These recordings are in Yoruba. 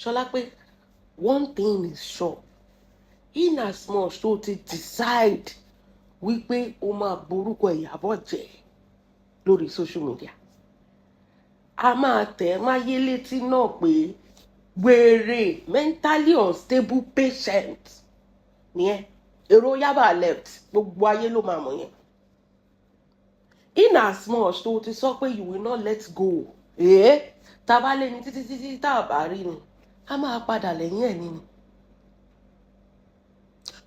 Ṣọlá pé one thing is sure, in as much tó ti decide wípé o máa borúkọ Ìyábọ̀ jẹ́ lórí social media, a máa tẹ̀ máyé létí náà pé wèrè mentally unstable patient ni ẹ. Èrò Yaba left, gbogbo ayé ló máa mọ̀ yẹn. In as much tó ti sọ pé you will not let go, tá bá lé ní títí tá a bá rí ni, a máa padà lẹ́yìn ẹ̀ ni.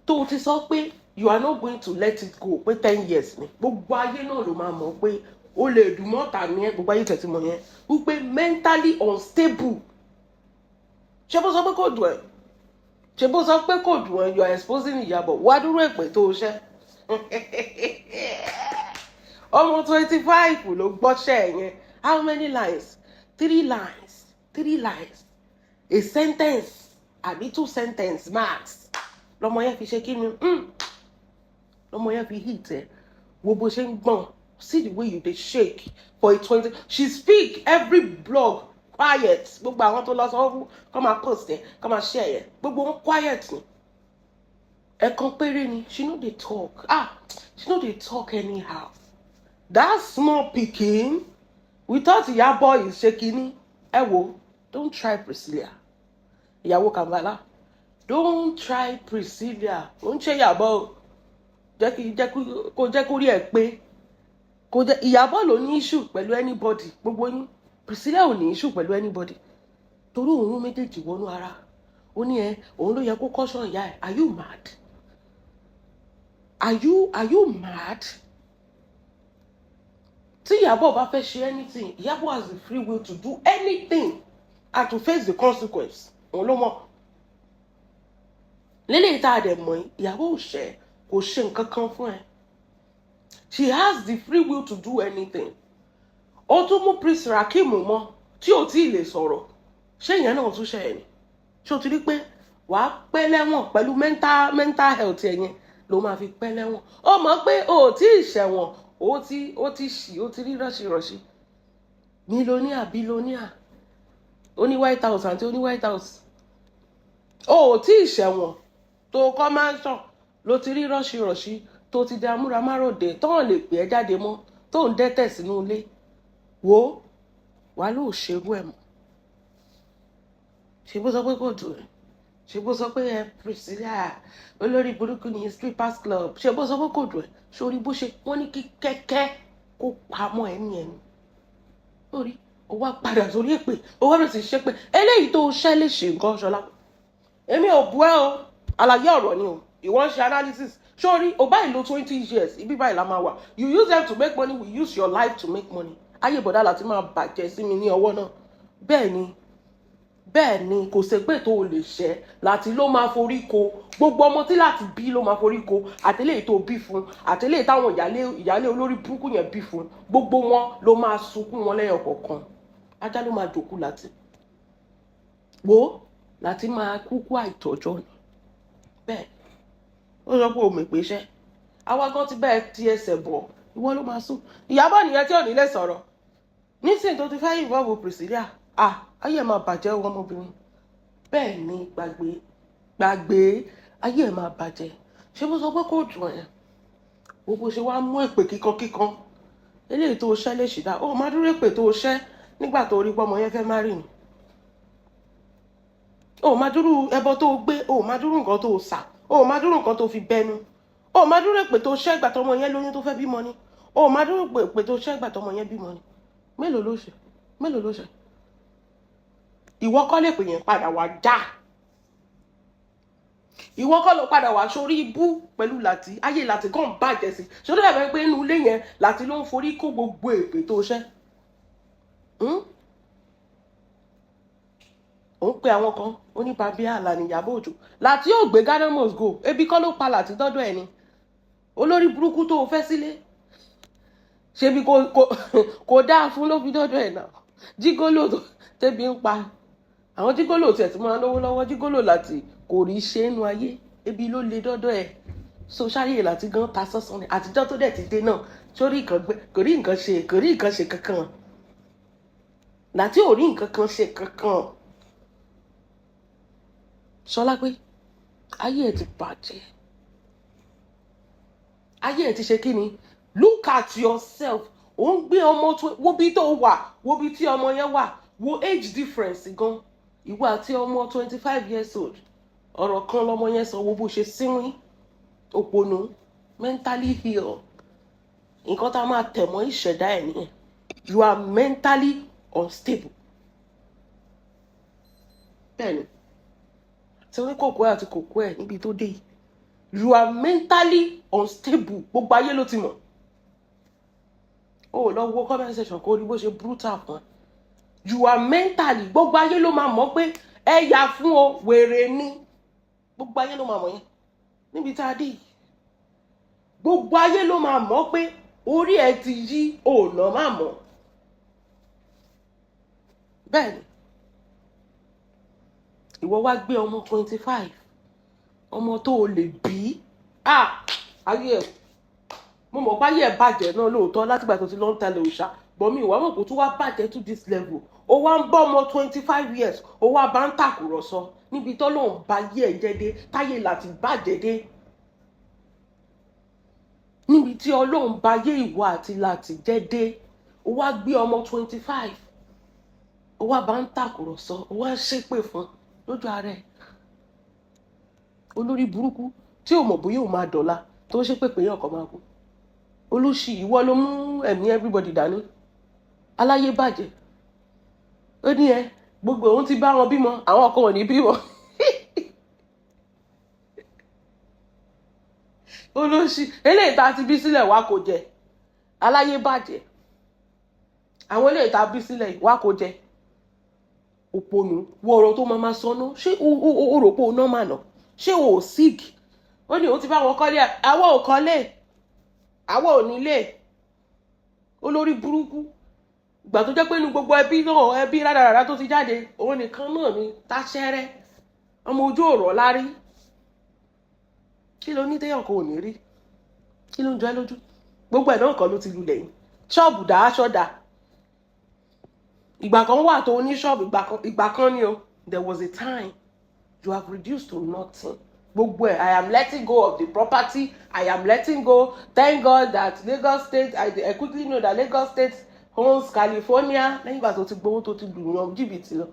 Tó ti sọ pé you are not going to let it go pé 10 years ni, gbogbo ayé náà ló máa mọ̀ pé o lè dùn mọ́ta ní ẹ, gbogbo ayé tẹ̀sí mọ̀ yẹn wípé mentally unstable. Ṣé bó sọ pé kò dùn ẹ́? Ṣé bó sọ pé kò dùn ẹ́? You are exposing Ìyábọ̀. Wá dúró èpè tó ṣẹ́. Ọmọ 25 ló gbọ́ṣẹ́ yẹn. How many lines? 3 lines. 3 lines. A sentence àbí 2 sentences max. Lọmọ yẹn fi ṣe kí ni? Lọmọ yẹn fi hit ẹ. Wo bó ṣe ń gbọ̀n. See the way you dey shake for a 20. She speak every blog quiet. Gbogbo àwọn tó lọ sọ fún kó máa post ẹ, kó máa share ẹ. Gbogbo wọn quiet ni. Ẹ̀kan péré ni. She no dey talk. She no dey talk anyhow. That small pikin, we thought Ìyábọ̀ is shaking. Ẹ wo, don't try Priscilla. Ìyàwó Kambala. Don't try Priscilla. Don't ṣe Ìyábọ̀. Jẹ́ kó rí ẹ pé. Ìyábọ̀ ló ní issue pẹ̀lú anybody. Gbogbo yín. Priscilla ò ní issue pẹ̀lú anybody. Torí òun méjèèjì wọnú ara. Ó ní òun ló yẹ kó caution ìyá ẹ̀. Are you mad? Are you mad? Tí Ìyábọ̀ bá fẹ́ ṣe anything, Ìyábọ̀ has the free will to do anything and to face the consequence. Òun ló mọ̀. Lélẹ̀ tá a dẹ̀ mọ̀ yìí, Ìyábọ̀ kò ṣe nǹkan kan fún ẹ. She has the free will to do anything. Ó tún mú Prince Rakim mọ́ tí ò tí ì lè sọ̀rọ̀. Ṣé ìyẹn náà tún ṣe ẹ̀ ni? Ṣé o ti rí pé wàá pẹ́ lẹ́wọ̀n pẹ̀lú mental health ẹ̀yẹn ló máa fi pẹ́ lẹ́wọ̀n? Ó mọ̀ pé o ò tí ì ṣẹ̀wọ̀n, ó ti rí rọ́ṣirọ́ṣi. Billionaire. Ó ní White House àti ó ní White House. O ò tí ì ṣẹ̀wọ̀n tó kọ́ mansion ló ti rí rọ́ṣirọ́ṣi tó ti di amúramáròde tó hàn lè pè ẹ́ jáde mọ́ tó ń dẹ́tẹ̀ sínú ilé. Wo wàá lóò ṣerú ẹ̀ mọ́. Ṣé bó sọ pé kò dùn ẹ́? Ṣé bó sọ pé Priscilla olórí burúkú ní strippers club? Ṣé bó sọ pé kò dùn ẹ́? Sórí bó ṣe wọ́n ní kí kẹ́kẹ́ kó pamọ́ ẹni. Lórí ó wá padà sórí èpè, ó wá bẹ̀rẹ̀ sí ṣépè. Eléyìí tó ṣẹ́ lè ṣe nǹkan Ṣọlá. Èmi ò bú ẹ́ o, àlàyé ọ̀rọ̀ ni o. Ìwọ ń ṣe analysis. Sórí o báyìí lo 20 years, ibi báyìí la máa wà. You use them to make money, we use your life to make money. Ayé bọ̀dá láti máa bàjẹ́ sí mi ní ọwọ́ náà. Bẹ́ẹ̀ ni kò ṣe pé tó o lè ṣẹ́ láti ló máa forí ko. Gbogbo ọmọ tí láti bí ló máa forí ko. Àtẹlẹ́yìí tó bí fún, àtẹlẹ́yìí táwọn ìyálé olórí burúkú yẹn bí fún. Gbogbo wọn ló máa sunkún wọn lẹ́yọ kọ̀ọ̀kan. Ajá ló máa dòkú láti. Wo láti máa kúkú àìtọ́jọ́ ni. Bẹ́ẹ̀ ó sọ pé o mọ̀ pé iṣẹ́. Àwa gan ti bẹ́ẹ̀ ti ẹsẹ̀ bọ̀. Ìwọ ló máa sùn. Ìyábọ̀ nìyẹn tí ò ní lè sọ̀rọ̀. Nísìnyí tó ti fẹ́ involve Priscilla. Ayé ẹ̀ máa bàjẹ́ ọmọbìnrin. Bẹ́ẹ̀ ni gbàgbé ayé ẹ̀ máa bàjẹ́. Ṣé bó sọ pé kò dùn ẹ́? Gbogbo ṣe wá mú èpè kíkan. Eléyìí tó ṣẹ́ lè ṣìdá. Ó máa dúró èpè tó ṣẹ́ nígbà tó rí pọ́mọ yẹn fẹ́ marry ni. Ó máa dúró ẹbọ tó gbé, ó máa dúró nǹkan tó sà, ó máa dúró nǹkan tó fi bẹnu. Ó máa dúró èpè tó ṣẹ́ ìgbà tọmọ yẹn lóyún tó fẹ́ bímọ ni. Ó máa dúró èpè tó ṣẹ́ ìgbà tọmọ yẹn bímọ ni. Mélòó ló ṣe? Ìwọ kọ́ lè pè yẹn padà wá já. Ìwọ kọ́ ló padà wá sórí ibú pẹ̀lú Láti. Ayé Láti kàn bàjẹ́ sí. Ṣé ó dàbí pé inú ilé yẹn Láti ló ń forí kó gbogbo èpè tó ṣẹ́? Ó ń pe àwọn kan ó ní Babia Alani Ìyábọ̀ Òjó. Láti yóò gbé Ghana must go. Ebi kọ́ ló pa Láti dọ́dọ̀ ẹ̀ ni. Olórí burúkú tó o fẹ́ sílé. Ṣebí kò dáa fún ló fi dọ́dọ̀ ẹ̀ náà. Jígólò tó tẹ́bi ń pa. Àwọn jígólò tiẹ̀ tí máa lówó lọ́wọ́. Jígólò Láti kò rí ṣe inú ayé. Ebi ló le dọ́dọ̀ ẹ̀. So ṣáyé Láti gan ta sọ́sán ni. Àtijọ́ tó dẹ̀ ti dé náà. Sórí nǹkan gbé kò rí nǹkan ṣe kankan. Láti ò rí nǹkan kan ṣe kankan. Ṣọlá pé ayé ẹ ti bàjẹ́, ayé ẹ ti ṣe kí ni? Look at yourself. Ó ń gbé ọmọ wo bí tó wà, wo bí tí ọmọ yẹn wà, wo age difference gan. Ìwọ àti ọmọ 25 years old, ọ̀rọ̀ kan lọmọ yẹn sọ, wo bó ṣe sínwín, òpònú, mentally ill. Nǹkan tá a máa tẹ̀ mọ́ ìṣẹ̀dá ẹ̀ nìyẹn. You are mentally unstable. Bẹ́ẹ̀ni, tí wọ́n ní kòkó ẹ̀ àti kòkó ẹ̀ níbi tó dé yìí. You are mentally unstable. Gbogbo ayé ló ti mọ̀. O lọ wo comment section kó rí bó ṣe brutal fún ẹ. You are mentally, gbogbo ayé ló máa mọ̀ pé ẹ yà fún o, wèrè ni. Gbogbo ayé ló máa mọ̀ yẹn. Níbi tá a dé yìí. Gbogbo ayé ló máa mọ̀ pé orí ẹ ti yí, ọ̀nà máa mọ̀. Bẹ́ẹ̀ni, ìwọ wá gbé ọmọ 25, ọmọ tó o lè bí. Ayé ẹ̀, mo mọ̀ pé ayé ẹ̀ bàjẹ́ náà lóòótọ́ látìgbà tó ti lọ ń tẹ̀lé òòṣà, but mi ìwà mọ̀ kó tún wá bàjẹ́ to this level. Ó wá ń bọ́ ọmọ 25 years, ó wá bá ń tàkùrọ̀sọ níbi tó lóun bá yé ẹ̀ jẹ́ dé, táyé láti bàjẹ́ dé. Níbi tí Ọlọ́run bá yé ìwọ àti láti jẹ́ dé, ó wá gbé ọmọ 25, ó wá bá ń tàkùrọ̀sọ, ó wá ń ṣépè fún lójú ara ẹ̀. Olórí burúkú tí ò mọ̀ bóyá ò máa dọ̀la tó ṣépè pé yàn kan máa kú. Olóṣì, ìwọ ló mú ẹ̀mí everybody dání. Aláyé bàjẹ́. Ó ní ẹ gbogbo òun ti bá wọn bímọ, àwọn kan ò ní bímọ. Olóṣì, eléyìí tá a ti bí sílẹ̀ wá kò jẹ. Aláyé bàjẹ́. Àwọn eléyìí tá a bí sílẹ̀ wá kò jẹ. Òpònú, wo ọ̀rọ̀ tó máa sọ ná. Ṣé o rò pé o normal náà? Ṣé o ò sick? Ó ní òun ti bá wọn kọ́lé, àwa ò kọ́lé, àwa ò nílé. Olórí burúkú. Ìgbà tó jẹ́ pé inú gbogbo ẹbí náà, ẹbí rádaràdá tó ti jáde, òun nìkan náà ni táṣẹ́rẹ́. Ọmọ ojú ọ̀rọ̀ lárí. Kí ló ní téèyàn kan ò ní rí? Kí ló ń jọ ẹ́ lójú? Gbogbo ẹ̀ náà kan ló ti lulẹ̀ yìí. Ṣọ́ọ̀bù dá aṣọ dá. Ìgbà kan wà tó ní ṣọ́ọ̀bù, ìgbà kan ni o. There was a time you have reduced to nothing. Gbogbo ẹ̀, I am letting go of the property. I am letting go. Thank God that Lagos State, I quickly know that Lagos State owns California. Lẹ́yìn ìgbà tó ti gbowó tó ti lù yan jìbìtì lọ.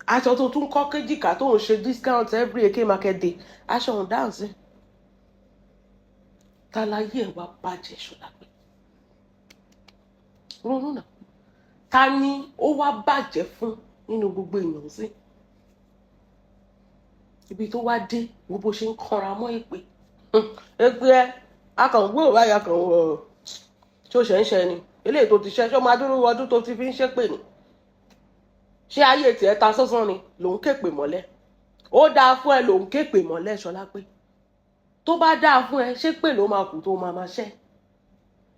Aṣọ tó tún kọ́ kéjìká tó ń ṣe discount every Eke market day. Aṣọ ń dáǹsì. Táláyé ẹ̀ wá bàjẹ́ Ṣọlá pé. Ronú náà. Ta ni ó wá bàjẹ́ fún nínú gbogbo èèyàn sí? Ibi tó wá dé, wo bó ṣe ń kanra mọ́ èpè. Èpè ẹ, akàngbé ò báyà kan wọ̀ ṣó ṣe ń ṣe ni. Eléyìí tó ti ṣe, ṣó máa dúró ọdún tó ti fi ń ṣépè ni. Ṣé ayé tiẹ̀ ta sọ́sán ni lòun képè mọ́lẹ̀? Ó dáa fún ẹ lòun képè mọ́lẹ̀ Ṣọlá pé. Tó bá dáa fún ẹ, ṣépè ló máa kù tó máa ṣẹ́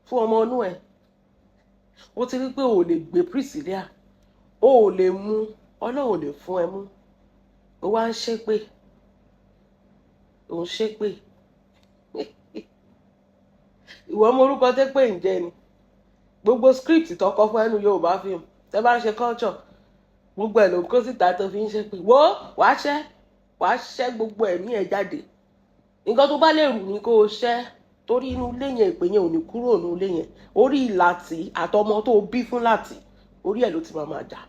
fún ọmọ inú ẹ. Ó ti rí pé o ò lè gbé Priscilla, o ò lè mú, Ọlọ́run ò lè fún ẹ mú. Ó wá ń ṣépè. Ó ń ṣépè. Ìwọ mọ orúkọ tẹ́ pé ǹjẹ́ ni. Gbogbo script tó kọ fún ẹnu Yorùbá fíìmù, tẹ́ bá ń ṣe culture, gbogbo ẹ̀ ló ń kó síta tó fi ń ṣépè. Wo wàá ṣẹ́ gbogbo ẹ̀mí ẹ̀ jáde. Nǹkan tó bá lè rù ní kó o ṣẹ́, torí inú ilé yẹn ìpè yẹn ò ní kúrò nínú ilé yẹn. Orí Láti àtọmọ tó bí fún Láti, orí ẹ̀ ló ti máa jà.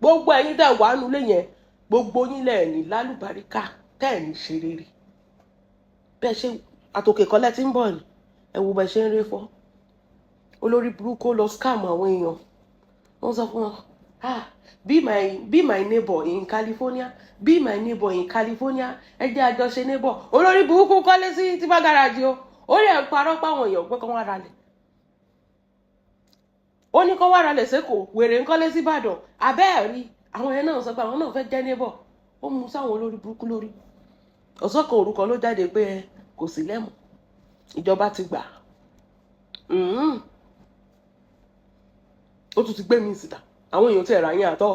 Gbogbo ẹ̀yin tẹ́ wà nínú ilé yẹn, gbogbo yín lẹ̀ ní lálùbáríkà, tẹ́ ẹ̀ ní ṣe rere. Bẹ́ẹ̀ ṣe àtòkè kọ́lẹ́ tí ń bọ̀ ni, ẹ wo bẹ́ẹ̀ ṣe ń ré fọ́. Olórí burúkú lọ scam àwọn èèyàn. Wọ́n sọ fún wọn, be my neighbor in California, be my neighbor in California, ẹ jẹ́ àjọṣe neighbor. Olórí burúkú kọ́lé sí Tifa Garage o. Ó lè parọ́ páwọn èèyàn pé kán wá ralẹ̀. Ó ní kán wá ralẹ̀ sẹ́kọ̀ọ́, wèrè ń kọ́lé sí Ìbàdàn. Abẹ́ ẹ̀ rí, àwọn yẹn náà sọ pé àwọn náà fẹ́ jẹ́ neighbor. Ó mú sáwọn olórí burúkú lórí. Ọ̀sán kan orúkọ ló jáde pé kò sí lẹ́mù. Ìjọba ti gbà. Ó tún ti gbé mi síta. Àwọn èèyàn ti ẹ̀rà yín àtọ́.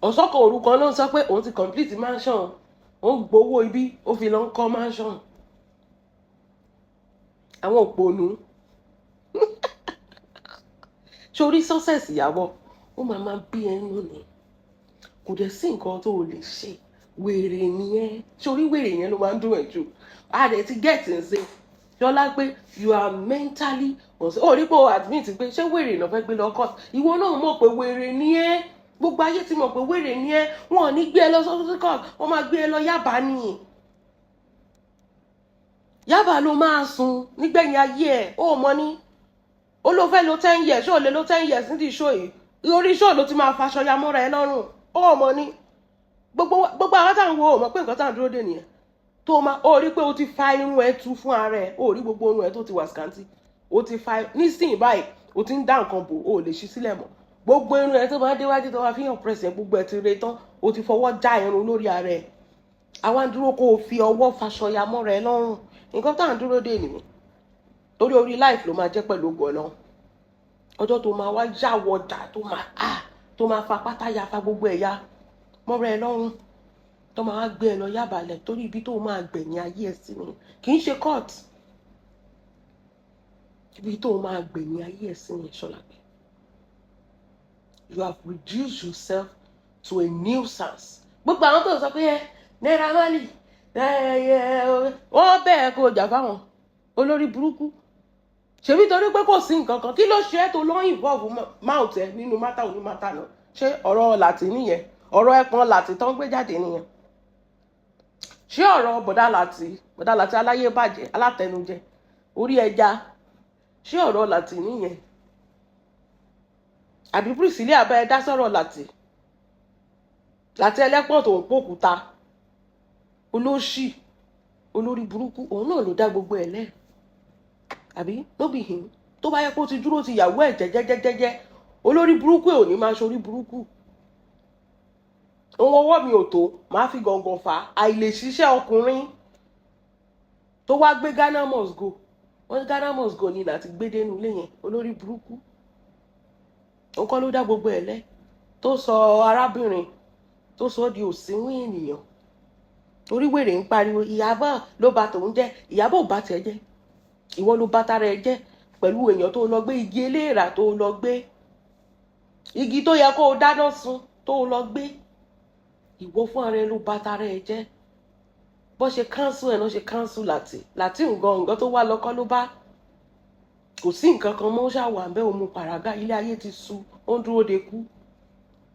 Ọ̀sán kan orúkọ ló ń sọ pé òun ti complete mansion. Ó ń gbowó ibi, ó fi lọ ń kọ́ mansion. Àwọn òpònú. Sórí success ìyàwó, ó máa bí ẹnu ni. kò dẹ̀ sí nǹkan tó o lè ṣe, wèrè nìyẹn. Sórí wèrè yẹn ló máa ń dùn ẹ̀ jù. A dẹ̀ ti get ǹsẹ̀ Ṣọlá pé you are mentally unstable. Ó rí pé o admit pé ṣé wèrè náà fẹ́ gbé lọ court. Ìwọ náà mọ̀ pé wèrè ni ẹ́. Gbogbo ayé ti mọ̀ pé wèrè ni ẹ́. Wọn ò ní gbé ẹ lọ sí court, wọ́n máa gbé ẹ lọ Yaba ni. Yaba ló máa sùn nígbẹ̀yìn ayé ẹ̀. Ó mọ̀ ní. Ó ló fẹ́ lo 10 years, ṣó lè lo 10 years ní ti show yìí. Orí show ló ti máa faṣọ ya mọ́ra ẹ lọ́rùn. Ó mọ̀ ní. Gbogbo àwọn tá ń wo mọ̀ pé nǹkan tá ń dúró dè nìyẹn. Tó máa ó rí pé o ti fa irun ẹ tú fún ara ẹ, ó rí gbogbo irun ẹ tó ti wà scanty. O ti fa nísìnyí báyìí, o ti ń dá nǹkan bò, o lè ṣí sílẹ̀ mọ́. Gbogbo irun ẹ tó máa déwájú tó máa fi hàn press ẹ, gbogbo ẹ ti re tán, o ti fọwọ́ já irun lórí ara ẹ. Àwa ń dúró kó o fi ọwọ́ faṣọ ya mọ́ra ẹ lọ́rùn. Nǹkan tá ń dúró dè nìyẹn. Torí orí life ló máa jẹ́ pẹ̀lú ògo Ọlọ́run. Ọjọ́ tó máa wá jáwọ́ ọjà tó máa fa pátá ya fa gbogbo ẹ̀yà mọ́ra ẹ lọ́rùn. Tó máa wá gbé ẹ lọ Yábàlẹ̀ torí ibi tó máa gbẹ̀yìn ayé ẹ sí ni. Kì í ṣe court. Ibi tó máa gbẹ̀yìn ayé ẹ sí ni Ṣọlá pé. You have reduced yourself to a nuisance. Gbogbo àwọn tó sọ pé Naira Marley wọ́n bẹ́ẹ̀ kó jà fáwọn olórí burúkú. Ṣebí torí pé kò sí nǹkan kan, kí ló ṣe é tó lọ involve mouth ẹ nínú mátà òní mátà náà? Ṣé ọ̀rọ̀ Láti nìyẹn? Ọ̀rọ̀ ẹ̀pọ̀n Láti tán gbé jáde nìyẹn? Ṣé ọ̀rọ̀ bọ̀dá Láti aláyé bàjẹ́ alátẹnujẹ orí ẹja, ṣé ọ̀rọ̀ Láti nìyẹn? Àbí Priscilla bá ẹ dá sọ̀rọ̀ Láti ẹlẹ́pọ̀n tó ń pòkúta olóṣì olórí burúkú, òun náà ló dá gbogbo ẹ̀ lẹ́ẹ̀. Àbí no be him. Tó bá yẹ kó ti dúró ti yàwó ẹ̀ jẹ́jẹ́jẹ́jẹ́, olórí burúkú ò ní máa ṣorí burúkú. Ohun ọwọ́ mi ò tó, máa fi gàngàn fà á. Àìlè ṣiṣẹ́ ọkùnrin tó wá gbé Ghana must go. Wọ́n ní Ghana must go ni Láti gbé dénú ilé yẹn, olórí burúkú. Òun kọ́ ló dá gbogbo ẹ̀ lẹ́. Tó sọ arábìnrin tó sọ di òsínwín ènìyàn. Torí wèrè ń pariwo Ìyábọ̀ ló bà tòun jẹ́. Ìyábọ̀ ò bá tiẹ̀ jẹ́. Ìwọ ló bá tara ẹ jẹ́ pẹ̀lú èèyàn tó lọ gbé igi eléèrà tó lọ gbé. Igi tó yẹ kó o dáná sun tó lọ gbé. Ìwọ fún ara ẹ ló bá tara ẹ jẹ́. Bó ṣe cancel ẹ̀ náà ṣe cancel Láti nǹkan tó wá lọ́kọ́ ló bá. Kò sí nǹkan kan mọ́ ṣàwà ń bẹ́ òun pàràgà, ilé ayé ti sú, ó ń dúró de kú.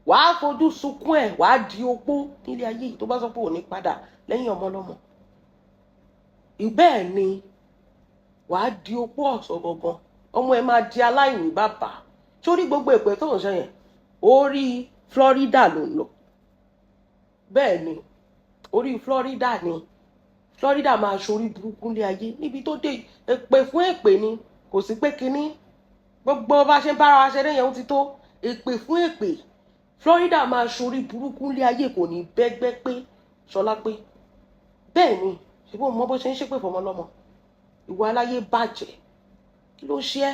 Wàá fojú sunkún ẹ̀, wàá di opó nílé ayé yìí tó bá sọ pé ò ní padà lẹ́yìn ọmọ ọlọ́mọ. Bẹ́ẹ̀ ni wàá di opó ọ̀sọ̀ gangan, ọmọ ẹ máa di aláìní bàbá. Sórí gbogbo èpè tó ń ṣe yẹn, orí Florida ló ń lọ. Bẹ́ẹ̀ ni orí Florida ni. Florida máa ṣorí burúkú ní ayé níbi tó dé. Èpè fún èpè ni, kò sí pé kinní. Gbogbo bá ṣe ń bára wa ṣeré yẹn ó ti tó. Èpè fún èpè. Florida máa ṣorí burúkú ní ayé, kò ní bẹ́gbẹ́ pé Ṣọlá pé. Bẹ́ẹ̀ ni ṣùgbọ́n mo bó ṣe ń ṣépè fọmọ lọ́mọ. Ìwà aláyé bàjẹ́. Kí ló ṣe ẹ́?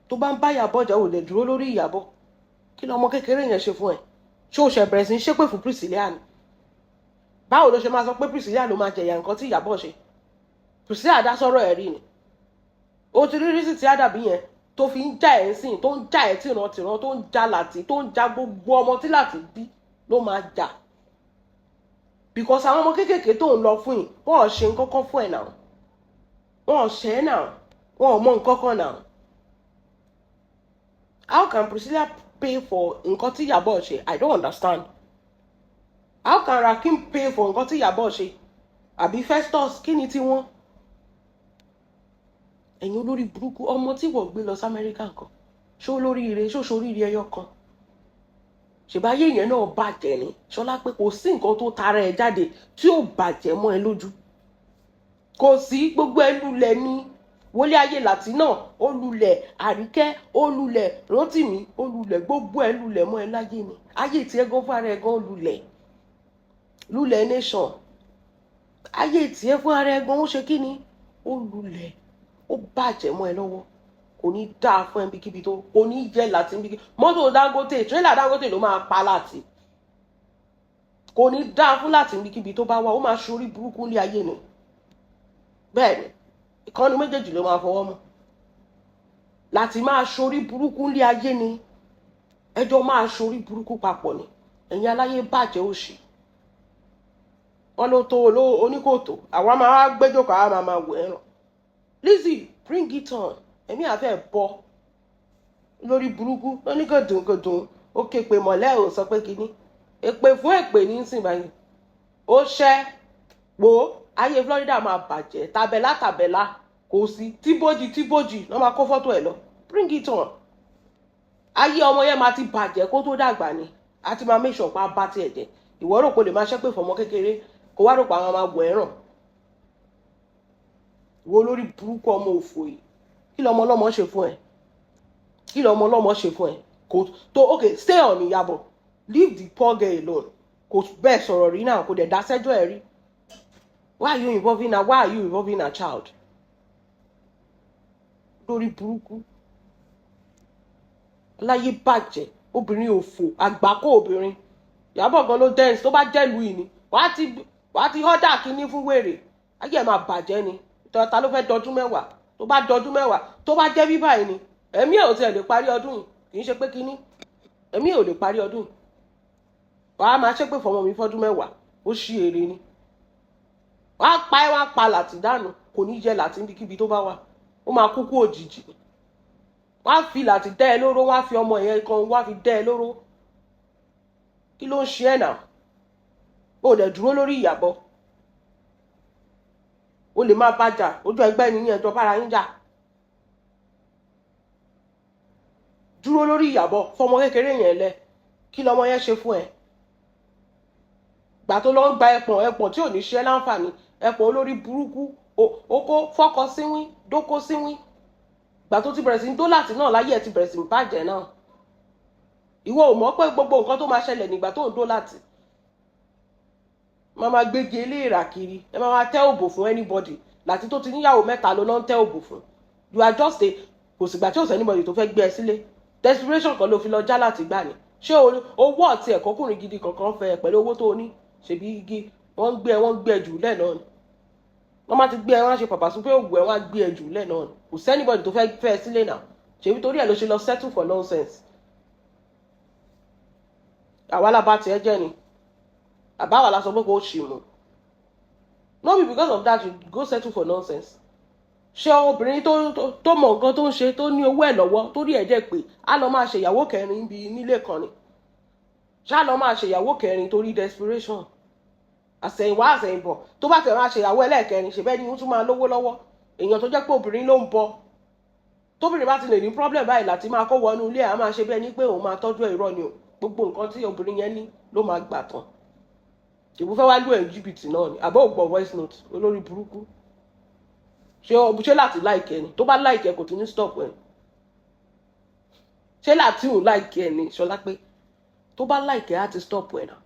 Tó bá ń bá Ìyábọ̀ jà ò lè dúró lórí Ìyábọ̀. Kí lọmọ kékeré yẹn ṣe fún ẹ? Ṣé o ṣe bẹ̀rẹ̀ sí ń ṣépè fún Priscilla ni? Báwo ló ṣe máa sọ pé Priscilla ló máa jẹ̀yà nǹkan tí Ìyábọ̀ ṣe? Priscilla dá sọ̀rọ̀ ẹ̀ rí ni. O ti rí rísì tí Àdàbí yẹn tó fi ń já ẹ̀ sìn, tó ń já ẹ̀ tìrantìran, tó ń já Láti, tó ń já gbogbo ọmọ tí Láti bí ló máa jà. Because àwọn ọmọ kéékèèké tó ń lọ fún yìí, wọ́n ò ṣe nǹkan kan fún ẹ̀ náà. Wọ́n ò ṣe é náà. Wọ́n ò mọ nǹkan kan náà. How can Priscilla pay for nǹkan tí Ìyábọ̀ ṣe? I don't understand. How can Rakim pay for nǹkan tí Ìyábọ̀ ṣe? Àbí Festus kí ni tiwọn? Ẹ̀yin olórí burúkú, ọmọ tí wọ́n gbé lọ sí Amẹ́ríkà kan. Ṣó lóríire, ṣó ṣoríire ẹyọ kan. Ṣèbáyé yẹn náà bàjẹ́ ni. Ṣọlá pé kò sí nǹkan tó tara ẹ jáde tí ó bàjẹ́ mọ́ ẹ lójú. Kò sí, gbogbo ẹ lulẹ̀ ni. Wọlé ayé Láti náà ó lulẹ̀, Àríkẹ́ ó lulẹ̀, Rótìmí ó lulẹ̀, gbogbo ẹ lulẹ̀ mọ́ ẹ láyé ni. Ayé tí ẹ gan fún ara ẹ gan lulẹ̀. Lulẹ̀ nation. Ayé tí ẹ fún ara ẹ gan ó ṣe kí ni? Ó lulẹ̀. Ó bàjẹ́ mọ́ ẹ lọ́wọ́. Kò ní dáa fún ẹ bíkíbi tó, kò ní jẹ́ Láti bíkíbi. Mọ́tò Dangote, trailer Dangote ló máa pa Láti. Kò ní dáa fún Láti bíkíbi tó bá wà, ó máa ṣorí burúkú ní ayé ni. Bẹ́ẹ̀ ni, ìkànnì méjèèjì ló máa fọwọ́ mú. Láti máa ṣorí burúkú ní ayé ni. ẹjọ́ máa ṣorí burúkú papọ̀ ni ẹ̀yin aláyé bàjẹ́ òṣì wọn ló tó oníkòtò àwa máa gbẹ́jọ́ ká máa wọ ẹ̀ràn Lizzy bring it on ẹ̀mí àfẹ́ bọ́ lórí burúkú oníkòdùnkòdùn ó ké pe mọ̀lẹ́ ò sọ pé kínní èpè fún èpè ní sìn báyìí ó ṣẹ́ wo ayé Florida máa bàjẹ́ tàbẹ̀lá kò sí tíbòjì lọ́ máa kó fọ́tò ẹ̀ lọ bring it on ayé ọmọ yẹn máa ti bàjẹ́ kó tó dàgbà ni a ti máa make sure pa bá tiẹ̀ jẹ́ ìwọ rò pé lè máa ṣépè fọmọ kékeré kó wá rò pé àwọn máa wọ̀ ẹ̀ràn ìwọ lórí burúkú ọmọ òfò yìí kí lọmọ ọlọ́mọ ṣe fún ẹ kò tó okay stay on Ìyábọ̀ leave the poor girl alone kò bẹ́ẹ̀ sọ̀rọ̀ rí náà kò dẹ̀ dá sẹ́jọ́ ẹ̀ rí why are you involving a child lórí burúkú láyé bàjẹ́ obìnrin òfò àgbákò obìnrin Ìyábọ̀ gan ló dẹ́nsì tó bá jẹ́lu yìí ni wàá ti họ́dà kínní fún wèrè ayé ẹ̀ máa bàjẹ́ ni ta ló fẹ́ dọdún mẹ́wàá tó bá dọdún mẹ́wàá tó bá jẹ́ bíbá yìí ni ẹ̀mí ẹ̀ ò tiẹ̀ lè parí ọdún yìí kì í ṣe pé kínní ẹ̀mí ẹ̀ ò lè parí ọdún yìí wàá máa ṣépè fọmọ mi fọ́dún mẹ́wàá ó ṣí èrè ni wàá pa ẹ́ wàá pa làtì dànù kò ní jẹ́ làtì níbikíbi tó bá wà ó máa kúkú òjijì wọ́n á fi láti dẹ́ ẹ lóró wọ́n á fi ọmọ yẹn kan wọ́n á fi dẹ́ ẹ lóró kí ló ń ṣe ẹ̀ náà ó dẹ̀ dúró lórí Ìyábọ̀ ó lè má bàjà ojú ẹgbẹ́ ni yẹn jọ bára yín jà dúró lórí Ìyábọ̀ fọmọ kékeré yẹn lẹ kí lọmọ yẹn ṣe fún ẹ gbà tó lọ ń gba ẹpọ̀n tí ò ní ṣe láǹfààní ẹpọ̀n olórí burúkú ó kó fọ́kọ síwín dókó síwín gbà tó ti bẹ̀rẹ̀ sí ní dólàtì náà láyé ẹ̀ ti bẹ̀rẹ̀ sí ní bàjẹ́ náà ìwọ ò mọ̀ pé gbogbo nǹkan tó máa ṣẹlẹ̀ nígbà tó ń dólàtì máa gbégi eléèrà kiri ẹ máa tẹ́ òbò fún anybody láti tó ti níyàwó mẹ́ta ló náà ń tẹ́ òbò fún you are just a kò sígbà tí ò sẹ́ anybody tó fẹ́ gbé ẹ sílé desperation kan ló fi lọ já láti gbà ní ṣé owó ọ̀tí ẹ̀kọ́kùnrin gidi kankan fẹ́ pẹ̀lú owó tó ní ṣèbí igi wọ́n gbé ẹ jù lẹ́ẹ̀ náà ni wọ́n má ti gbé ẹ wọ́n á ṣe pàpà sún pé òògùn ẹ wọ́n á gbé ẹ jù lẹ́ẹ̀ náà ni kò sẹ́nibọ̀dì tó fẹ́ sílé náà ṣèbí torí ẹ̀ ló ṣe lọ settle for nonsense àwa lábá tiẹ̀ jẹ́ ni àbáwá la sọ pé kò ṣì mú no be because of that you go settle for nonsense ṣé obìnrin tó mọ nǹkan tó ń ṣe tó ní owó ẹ̀ lọ́wọ́ tó rí ẹ̀jẹ̀ pé á lọ máa ṣèyàwó kẹrin bí nílé kan ni ṣá lọ máa ṣèyàwó kẹrin torí desperation àsẹ̀yìnwá àsẹ̀yìnbọ̀ tó bá tẹ̀ máa ṣèyàwó ẹlẹ́ẹ̀kẹrin ṣèbẹ́ ni wọ́n tún máa lówó lọ́wọ́ èèyàn tó jẹ́ pé obìnrin ló ń bọ tóbìnrin bá ti lè ní problem báyìí láti máa kó wọnú ilé à máa ṣe bẹ́ẹ̀ ni pé òun máa tọ́jú ẹ̀ irọ́ ni o gbogbo nǹkan tí obìnrin yẹn ní ló máa gbà tán ìbú fẹ́ wá lù ẹ̀ jìbìtì náà ni àbọ̀ ògbọ̀ voice note olórí burúkú ṣé láti láìkẹ́ ni tó bá láìkẹ́ kò tún ní stop ẹ̀ ṣé láti ò láìkẹ́ ni ṣọlá pé tó bá láìkẹ́ á ti stop ẹ̀ náà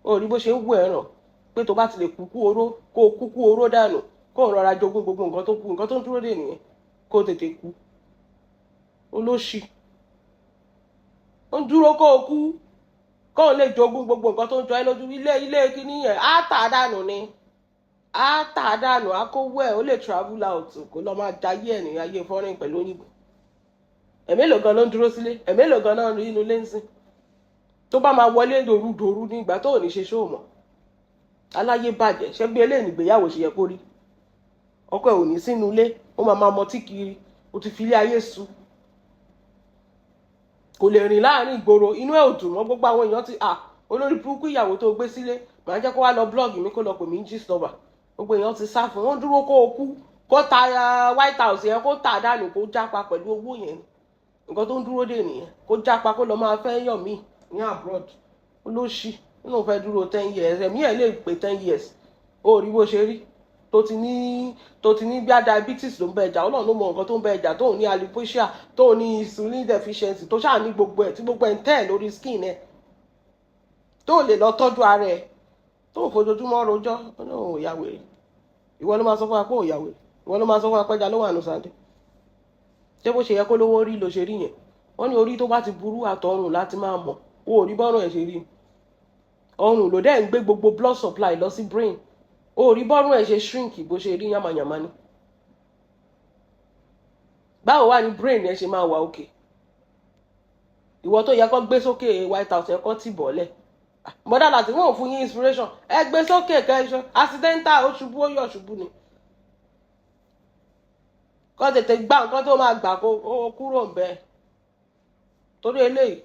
ó rí bó ṣe ń wú ẹ̀ràn pé tó bá ti lè kúkú oró kó o kúkú oró dànù kó o rọra jogún gbogbo nǹkan tó kù nǹkan tó ń dúró dè nìyẹn kó o tètè kú olóṣì ó ń dúró kó o kú kó o lè jogún gbogbo nǹkan tó ń jọ ẹ́ lójú ilé kíní yẹn á tà dànù ni á tà dànù á kó wẹ̀ ó lè travel out kó lọ máa jayé ẹ̀ ní ayé fọ́nrín pẹ̀lú òyìnbó ẹ̀mélòó gan ló ń dúró sílé ẹ̀mélòó gan náà nínú lẹ́sìn tó bá máa wọlé dòru ní ìgbà tó ò ní ṣe ṣó mọ́ aláyé bàjẹ́ ṣé bí eléyìí nígbéyàwó ṣe yẹ kó rí ọkọ ẹ̀ ò ní sínú ilé ó máa mọtí kiri ó ti fi ilé ayé su kò lè rìn láàrin ìgboro inú ẹ̀ ò dùn mọ́ gbogbo àwọn èèyàn ti olórí burúkú ìyàwó tó gbé sílé màá jẹ́ kó wá lọ blọ́ọ̀gì mi kó lọ pè mí gist lover gbogbo èèyàn ti sá fún wọn dúró kó o kú kó ta White House yẹn kó tà dànù kó jápa pẹ̀lú owó yẹn nǹkan tó ń dúró dè nìyẹn kó jápa kó lọ máa fẹ́ yàn mí ní abroad olóṣì nínú fẹ́ dúró 10 years ẹ̀mí ẹ̀ lè pé 10 years ó rí bó ṣe rí tó ti ní bí diabetes ló ń bẹ ẹja Ọlọ́run ló mọ nǹkan tó ń bẹ ẹja tó ní alopecia tó ní insulin deficiency tó ṣáà ní gbogbo ẹ̀ tí gbogbo ẹ̀ ń tẹ̀ lórí skin ẹ̀ tó lè lọ tọ́jú ara ẹ̀ tó fojoojúmọ́ rojọ́ ó yà wèrè ìwọ ló máa sọ fún wa pé ó yà wèrè ìwọ ló máa sọ fún wa pé ẹja ló wà nù sàndé ṣé bó ṣe yẹ kó lówó rí ló ṣe rí yẹn wọ́n ní orí tó bá ti burú àtọrùn láti máa mọ̀ ó rí bọ́rùn ẹ̀ ṣe rí ọrùn ló dẹ́ ń gbé gbogbo blood supply lọ sí brain ó rí bọ́rùn ẹ̀ ṣe shrink bó ṣe rí yàmàyàmá ni báwo wà ní brain yẹn ṣe máa wà òkè ìwọ tó yẹ kó gbé sókè White House yẹ kó tì bọ́lẹ̀ bọ́dà láti wọ́n fún yín inspiration ẹ gbé sókè kẹ́ṣọ́ accidental ó ṣubú ó yọ̀ ṣubú ni kó tètè gbá nǹkan tó máa gbà kó kúrò ń bẹ́ẹ̀ torí eléyìí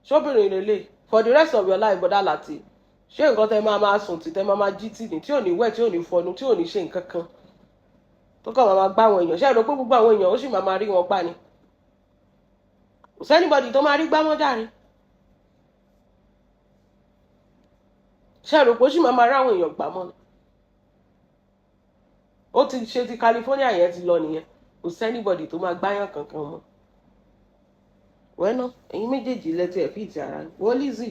ṣóbìnrin lélẹ̀ for the rest of your life bọ́dà láti ṣé nǹkan tẹ máa sùn tí tẹ máa jí tì ní tí ò ní wẹ̀ tí ò ní fọnu tí ò ní ṣe nǹkan kan tó kàn máa gbá àwọn èèyàn ṣé ẹ rò pé gbogbo àwọn èèyàn ó sì máa rí wọn gbá ni kò sẹ́nibọ̀dì tó máa rí gbá mọ́jàre ṣé ẹ rò pé ó sì máa rí àwọn èèyàn gbá mọ́ ni ó ti ṣe ti California yẹn ti lọ nìyẹn kò sẹ́nibọ̀dì tó máa gbáyàn kankan mọ́ wẹ́nà ẹ̀yin méjèèjì lẹ́tí ẹ̀ fi ìtì ara ni wọ́n Lizzy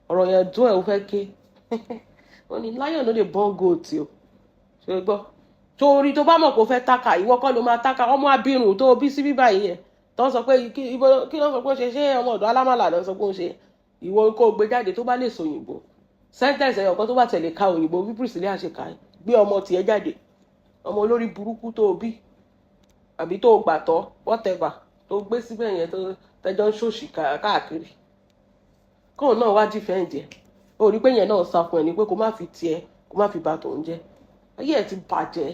ọ̀rọ̀ yẹn dún ẹ̀ ó fẹ́ ké wọ́n ní lion ló lè bọ́n goat o ṣe gbọ́ torí tó bá mọ̀ kó fẹ́ tákà ìwọ kọ́ ló máa tákà ọmọ abirùn tó bí sí bíbá yìí yẹn tó ń sọ pé kí ló sọ pé ó ṣe ọmọ ọ̀dọ́ alámàlà ló ń sọ pé ó ṣe ìwọ kó gbé jáde tó bá lè sọ òyìnbó sentence ẹ̀yọ̀ kan tó bá tẹ̀lé ka òyìnbó bí Priscilla ṣe kà gbé ọmọ tiẹ̀ jáde ọmọ olórí burúkú tó bí àbí tó gbàtọ́ whatever tó gbé síbẹ̀ yẹn tó tẹjọ́ ń ṣòṣì káàkiri kóun náà wá dífẹ́ǹdì ẹ̀ ó rí pé yẹn náà sá fún ẹ ní pé kó má fi tiẹ̀ kó má fi bà tòun jẹ́ ayé ẹ̀ ti bàjẹ́